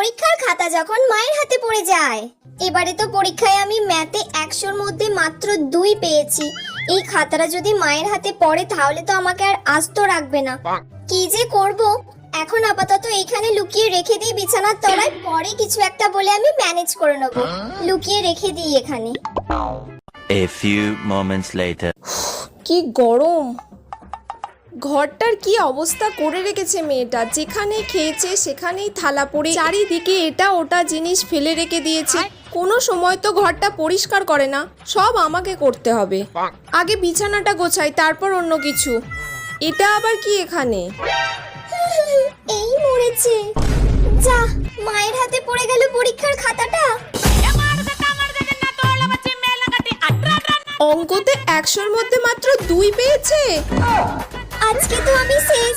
পরীক্ষার খাতা যখন মায়ের হাতে পড়ে যায়। এবারে তো পরীক্ষায় আমি ম্যাথে 100-র মধ্যে মাত্র 2 পেয়েছি। এই খাতাটা যদি মায়ের হাতে পড়ে তাহলে তো আমাকে আর আস্ত রাখবে না। কি যে করব, এখন আপাতত এখানে লুকিয়ে রেখে দিই বিছানার তলায়, পরে কিছু একটা বলে আমি ম্যানেজ করে নেব। লুকিয়ে রেখে দিই এখানে। A few moments later. কি গরম! ঘরটার কি অবস্থা করে রেখেছে মেয়েটা, যেখানে খেয়েছে সেখানেই থালা পড়ে, চারিদিকে এটা ওটা জিনিস ফেলে রেখে দিয়েছে। কোনো সময় তো ঘরটা পরিষ্কার করে না, সব আমাকে করতে হবে। আগে বিছানাটা গোছাই, তারপর অন্য কিছু। এটা আবার কি এখানে? এই মরেছে, যা মায়ের হাতে পড়ে গেল পরীক্ষার খাতাটা। অঙ্কতে 100-র মধ্যে মাত্র 2 পেয়েছে। আজকে তো আমি শেষ।